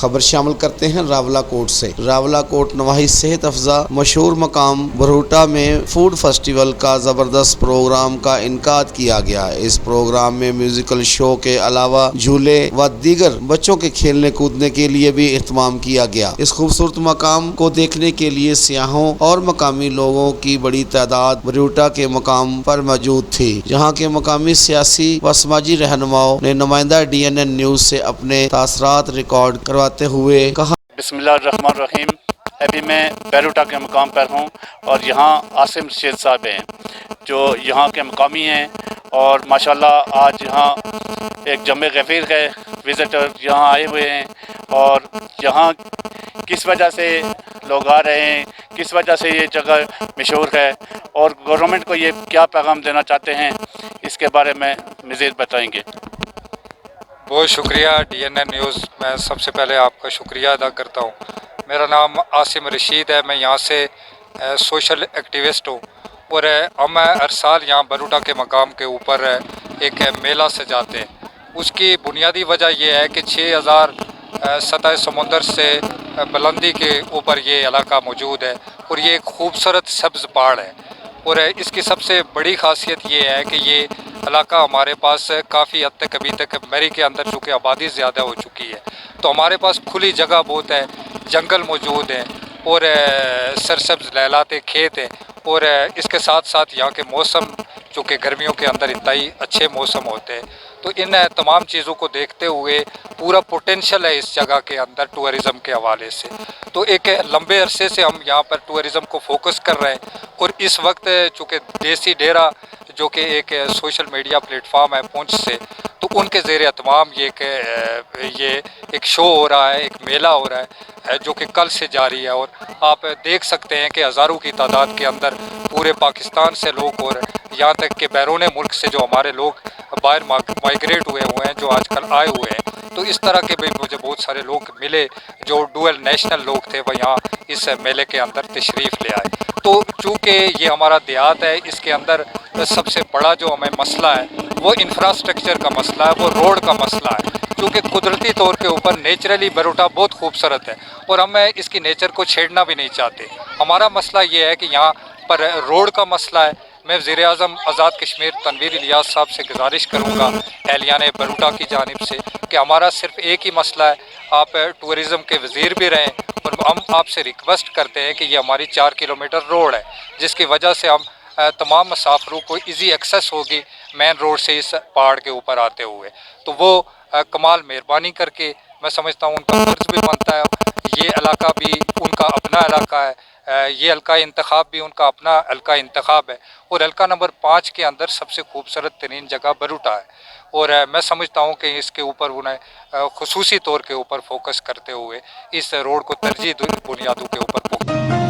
خبر شامل کرتے ہیں راولا کوٹ سے۔ راولا کوٹ نواحی صحت افزا مشہور مقام بھروٹا میں فوڈ فیسٹیول کا زبردست پروگرام کا انعقاد کیا گیا۔ اس پروگرام میں میوزیکل شو کے علاوہ جھولے و دیگر بچوں کے کھیلنے کودنے کے لیے بھی اہتمام کیا گیا۔ اس خوبصورت مقام کو دیکھنے کے لیے سیاحوں اور مقامی لوگوں کی بڑی تعداد بھروٹا کے مقام پر موجود تھی، جہاں کے مقامی سیاسی و سماجی رہنماؤں نے نمائندہ DNN نیوز سے اپنے تاثرات ریکارڈ کرواتے ہوئے کہا۔ بسم اللہ الرحمن الرحیم۔ ابھی میں بھروٹا کے مقام پر ہوں اور یہاں عاصم رشید صاحب ہیں جو یہاں کے مقامی ہیں، اور ماشاءاللہ آج یہاں ایک جمع غفیر ہے، وزٹر یہاں آئے ہوئے ہیں، اور یہاں کس وجہ سے لوگ آ رہے ہیں، کس وجہ سے یہ جگہ مشہور ہے، اور گورنمنٹ کو یہ کیا پیغام دینا چاہتے ہیں، اس کے بارے میں مزید بتائیں گے۔ بہت شکریہ DNN نیوز، میں سب سے پہلے آپ کا شکریہ ادا کرتا ہوں۔ میرا نام عاصم رشید ہے، میں یہاں سے سوشل ایکٹیوسٹ ہوں، اور ہم ہر سال یہاں بھروٹا کے مقام کے اوپر ایک میلہ سجاتے ہیں۔ اس کی بنیادی وجہ یہ ہے کہ 6000 سطح سمندر سے بلندی کے اوپر یہ علاقہ موجود ہے، اور یہ ایک خوبصورت سبز پہاڑ ہے، اور اس کی سب سے بڑی خاصیت یہ ہے کہ یہ علاقہ ہمارے پاس کافی حد تک ابھی تک میری کے اندر چونکہ آبادی زیادہ ہو چکی ہے، تو ہمارے پاس کھلی جگہ بہت ہے، جنگل موجود ہیں، اور سرسبز لہلاتے کھیت ہیں، اور اس کے ساتھ ساتھ یہاں کے موسم چونکہ گرمیوں کے اندر انتہائی اچھے موسم ہوتے ہیں، تو ان تمام چیزوں کو دیکھتے ہوئے پورا پوٹینشل ہے اس جگہ کے اندر ٹورزم کے حوالے سے، تو ایک لمبے عرصے سے ہم یہاں پر ٹورزم کو فوکس کر رہے ہیں، اور اس وقت چونکہ دیسی ڈیرا جو کہ ایک سوشل میڈیا پلیٹ فارم ہے پونچھ سے، تو ان کے زیر اہتمام یہ ایک شو ہو رہا ہے، ایک میلہ ہو رہا ہے جو کہ کل سے جاری ہے، اور آپ دیکھ سکتے ہیں کہ ہزاروں کی تعداد کے اندر پورے پاکستان سے لوگ، اور یہاں تک کہ بیرون ملک سے جو ہمارے لوگ باہر مائیگریٹ ہوئے ہیں، جو آج کل آئے ہوئے ہیں، تو اس طرح کے بھی مجھے بہت سارے لوگ ملے جو ڈوئل نیشنل لوگ تھے، وہ یہاں اس میلے کے اندر تشریف لے آئے۔ تو چونکہ یہ ہمارا دیہات ہے، اس کے اندر سب سے بڑا جو ہمیں مسئلہ ہے وہ انفراسٹرکچر کا مسئلہ ہے، وہ روڈ کا مسئلہ ہے، کیونکہ قدرتی طور کے اوپر نیچرلی بھروٹا بہت خوبصورت ہے، اور ہم اس کی نیچر کو چھیڑنا بھی نہیں چاہتے۔ ہمارا مسئلہ یہ ہے کہ یہاں پر روڈ کا مسئلہ ہے۔ میں وزیر اعظم آزاد کشمیر تنویر الیاس صاحب سے گزارش کروں گا اہلیان بھروٹا کی جانب سے کہ ہمارا صرف ایک ہی مسئلہ ہے، آپ ٹورزم کے وزیر بھی رہیں، اور ہم آپ سے ریکویسٹ کرتے ہیں کہ یہ ہماری 4 کلومیٹر روڈ ہے، جس کی وجہ سے ہم تمام مسافروں کو ایزی ایکسیس ہوگی مین روڈ سے اس پہاڑ کے اوپر آتے ہوئے، تو وہ کمال مہربانی کر کے، میں سمجھتا ہوں ان کا فرض بھی بنتا ہے، یہ علاقہ بھی ان کا اپنا علاقہ ہے، یہ حلقہ انتخاب بھی ان کا اپنا حلقہ انتخاب ہے، اور حلقہ نمبر 5 کے اندر سب سے خوبصورت ترین جگہ بھروٹا ہے، اور میں سمجھتا ہوں کہ اس کے اوپر انہیں خصوصی طور کے اوپر فوکس کرتے ہوئے اس روڈ کو ترجیح بنیادوں کے اوپر